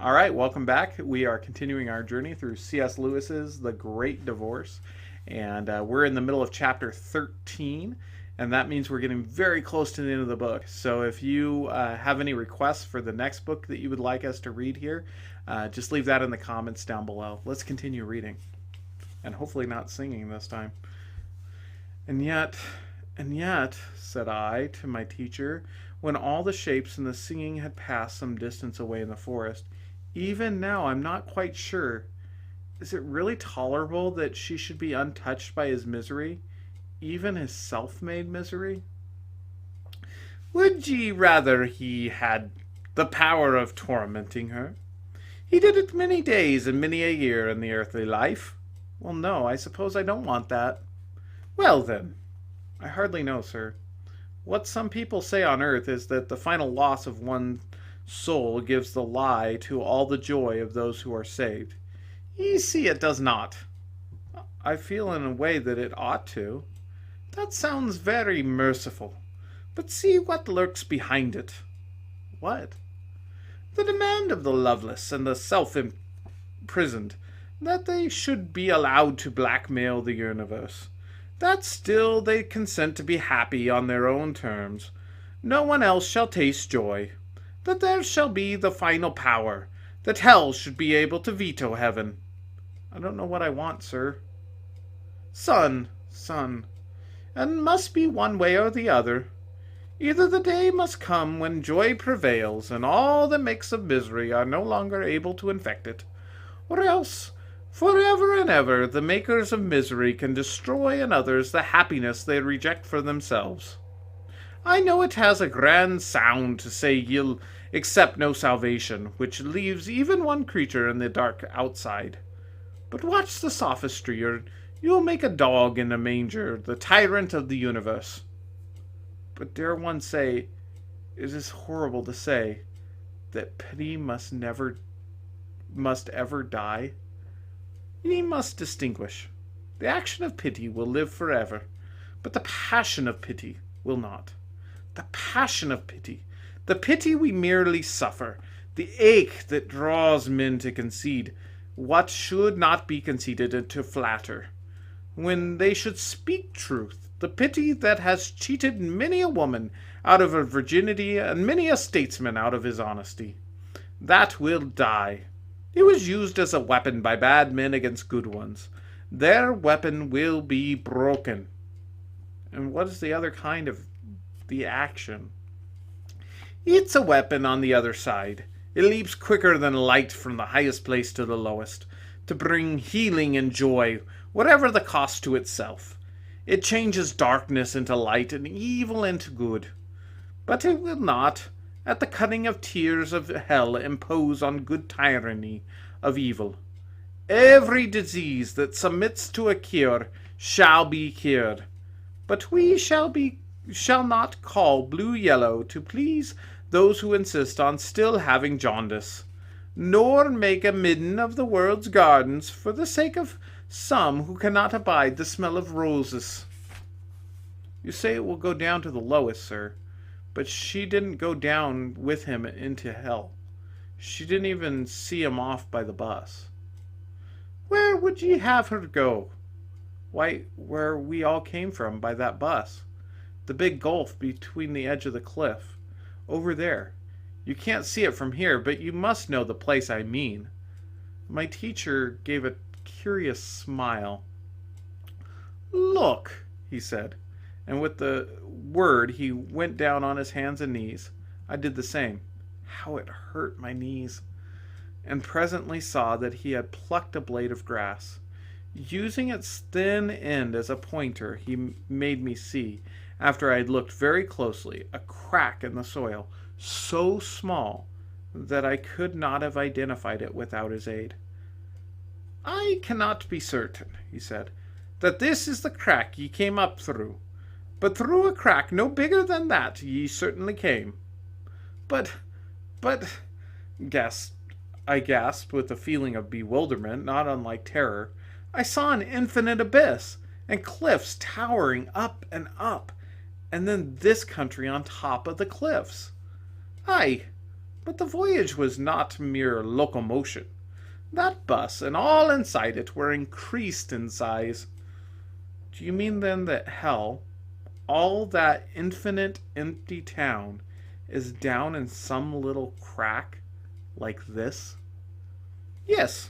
All right, welcome back. We are continuing our journey through C.S. Lewis's The Great Divorce, and we're in the middle of chapter 13, and that means we're getting very close to the end of the book. So if you have any requests for the next book that you would like us to read here, just leave that in the comments down below. Let's continue reading, and hopefully not singing this time. And yet, said I to my teacher, when all the shapes and the singing had passed some distance away in the forest, even now I'm not quite sure. Is it really tolerable that she should be untouched by his misery, even his self-made misery? Would ye rather he had the power of tormenting her? He did it many days and many a year in the earthly life. Well, no, I suppose I don't want that. Well, then, I hardly know, sir. What some people say on earth is that the final loss of one soul gives the lie to all the joy of those who are saved. Ye see it does not. I feel in a way that it ought to. That sounds very merciful. But see what lurks behind it. What? The demand of the loveless and the self-imprisoned, that they should be allowed to blackmail the universe. That still they consent to be happy on their own terms. No one else shall taste joy. That there shall be the final power. That hell should be able to veto heaven. I don't know what I want, sir. Son. And must be one way or the other. Either the day must come when joy prevails, and all the makes of misery are no longer able to infect it, or else, forever and ever, the makers of misery can destroy in others the happiness they reject for themselves. I know it has a grand sound to say ye'll accept no salvation, which leaves even one creature in the dark outside. But watch the sophistry, or you'll make a dog in a manger, the tyrant of the universe. But dare one say, it is horrible to say, that pity must ever die? Ye must distinguish. The action of pity will live forever, but the passion of pity will not. The passion of pity, the pity we merely suffer, the ache that draws men to concede what should not be conceded and to flatter, when they should speak truth, the pity that has cheated many a woman out of her virginity and many a statesman out of his honesty. That will die. It was used as a weapon by bad men against good ones. Their weapon will be broken. And what is the other kind of the action? It's a weapon on the other side. It leaps quicker than light from the highest place to the lowest, to bring healing and joy, whatever the cost to itself. It changes darkness into light and evil into good. But it will not, at the cutting of tears of hell, impose on good tyranny of evil. Every disease that submits to a cure shall be cured. But we shall not call blue yellow to please those who insist on still having jaundice, nor make a midden of the world's gardens for the sake of some who cannot abide the smell of roses. You say it will go down to the lowest, sir, but she didn't go down with him into hell. She didn't even see him off by the bus. Where would ye have her go? Why, where we all came from by that bus. The big gulf between the edge of the cliff. Over there. You can't see it from here, but you must know the place I mean. My teacher gave a curious smile. Look, he said, and with the word he went down on his hands and knees. I did the same. How it hurt my knees. And presently saw that he had plucked a blade of grass. Using its thin end as a pointer, he made me see, after I had looked very closely, a crack in the soil, so small that I could not have identified it without his aid. I cannot be certain, he said, that this is the crack ye came up through, but through a crack no bigger than that ye certainly came. But, I gasped with a feeling of bewilderment not unlike terror. I saw an infinite abyss, and cliffs towering up, and then this country on top of the cliffs. Aye, But the voyage was not mere locomotion. That bus and all inside it were increased in size. Do you mean then that hell, all that infinite empty town, is down in some little crack like this? Yes,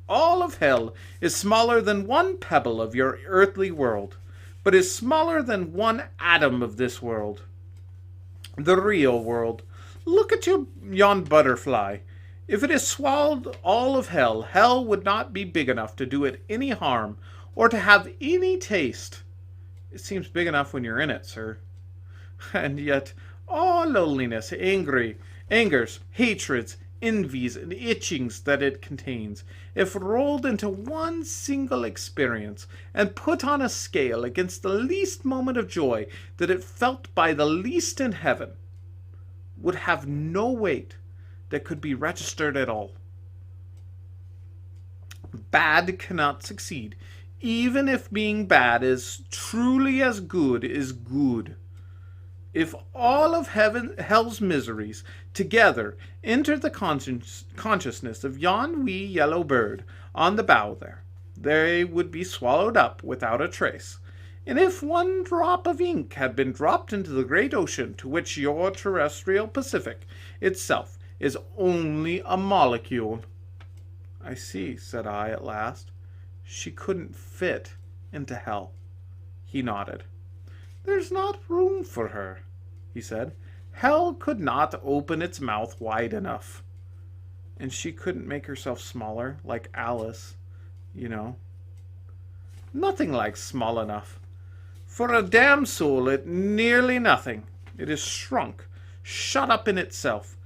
all of hell is smaller than one pebble of your earthly world, but is smaller than one atom of this world. The real world. Look at yon butterfly. If it has swallowed all of hell, hell would not be big enough to do it any harm or to have any taste. It seems big enough when you're in it, sir. And yet all loneliness, angers, hatreds, envies, and itchings that it contains, if rolled into one single experience and put on a scale against the least moment of joy that it felt by the least in heaven, would have no weight that could be registered at all. Bad cannot succeed, even if being bad is truly as good is good. If all of hell's miseries together enter the consciousness of yon wee yellow bird on the bough there, they would be swallowed up without a trace. And if one drop of ink had been dropped into the great ocean to which your terrestrial Pacific itself is only a molecule. I see, said I at last. She couldn't fit into hell. He nodded. There's not room for her, he said. Hell could not open its mouth wide enough. And she couldn't make herself smaller, like Alice, you know. Nothing like small enough. For a damned soul, it nearly nothing. It is shrunk, shut up in itself.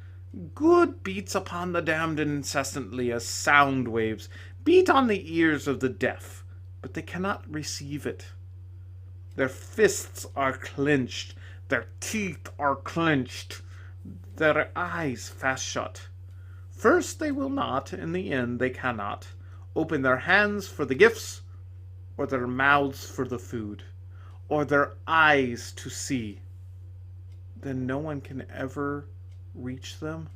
Good beats upon the damned incessantly as sound waves beat on the ears of the deaf, but they cannot receive it. Their fists are clenched, their teeth are clenched, their eyes fast shut. First they will not, in the end they cannot, open their hands for the gifts, or their mouths for the food, or their eyes to see. Then no one can ever reach them?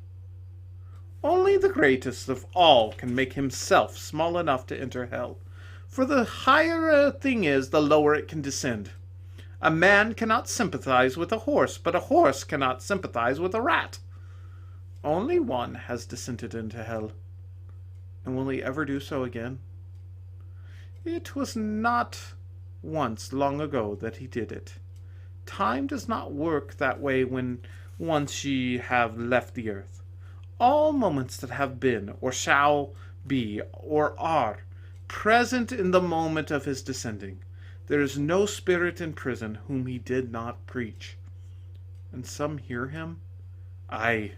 Only the greatest of all can make himself small enough to enter hell. For the higher a thing is, the lower it can descend. A man cannot sympathize with a horse, but a horse cannot sympathize with a rat. Only one has descended into hell. And will he ever do so again? It was not once long ago that he did it. Time does not work that way when once ye have left the earth. All moments that have been, or shall be, or are, present in the moment of his descending. There is no spirit in prison whom he did not preach. And some hear him? Aye.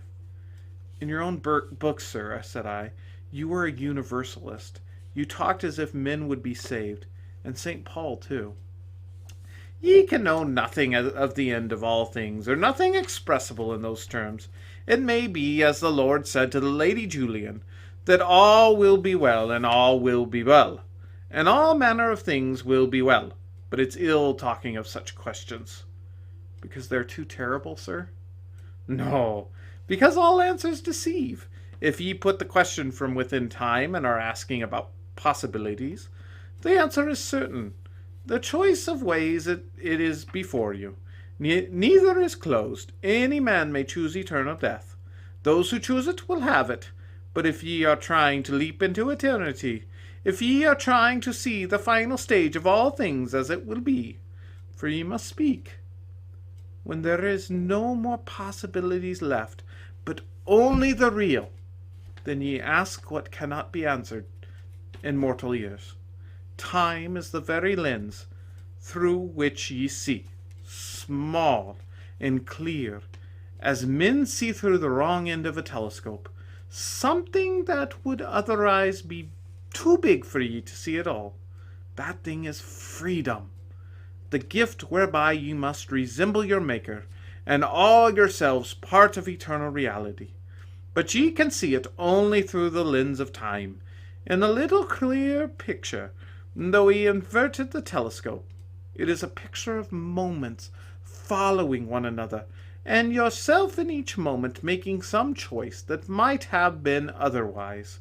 In your own book, sir, said I, you were a universalist. You talked as if men would be saved, and St. Paul, too. Ye can know nothing of the end of all things, or nothing expressible in those terms. It may be, as the Lord said to the Lady Julian, that all will be well, and all will be well, and all manner of things will be well, but it's ill talking of such questions. Because they're too terrible, sir? No, because all answers deceive. If ye put the question from within time, and are asking about possibilities, the answer is certain. The choice of ways it is before you. Neither is closed. Any man may choose eternal death. Those who choose it will have it. But if ye are trying to leap into eternity, if ye are trying to see the final stage of all things as it will be, for ye must speak, when there is no more possibilities left, but only the real, then ye ask what cannot be answered in mortal ears. Time is the very lens through which ye see, small and clear, as men see through the wrong end of a telescope, something that would otherwise be too big for ye to see at all. That thing is freedom, the gift whereby ye must resemble your Maker, and all yourselves part of eternal reality. But ye can see it only through the lens of time, in a little clear picture. Though he inverted the telescope, it is a picture of moments following one another, and yourself in each moment making some choice that might have been otherwise,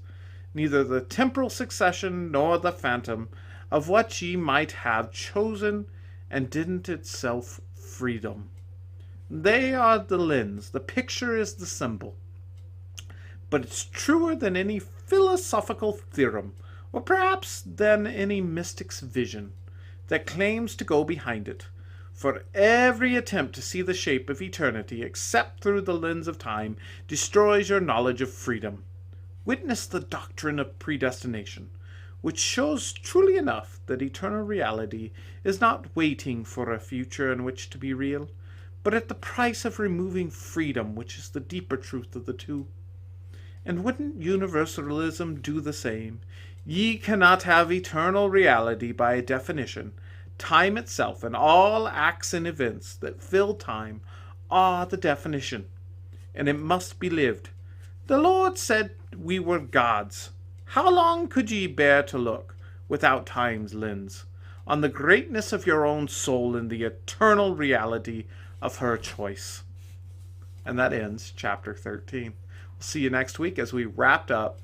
neither the temporal succession nor the phantom of what ye might have chosen, and didn't itself freedom. They are the lens, the picture is the symbol. But it's truer than any philosophical theorem, or perhaps than any mystic's vision, that claims to go behind it. For every attempt to see the shape of eternity, except through the lens of time, destroys your knowledge of freedom. Witness the doctrine of predestination, which shows truly enough that eternal reality is not waiting for a future in which to be real, but at the price of removing freedom, which is the deeper truth of the two. And wouldn't universalism do the same? Ye cannot have eternal reality by definition. Time itself and all acts and events that fill time are the definition, and it must be lived. The Lord said we were gods. How long could ye bear to look, without time's lens, on the greatness of your own soul and the eternal reality of her choice? And that ends chapter 13. We'll see you next week as we wrapped up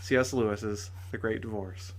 C.S. Lewis's The Great Divorce.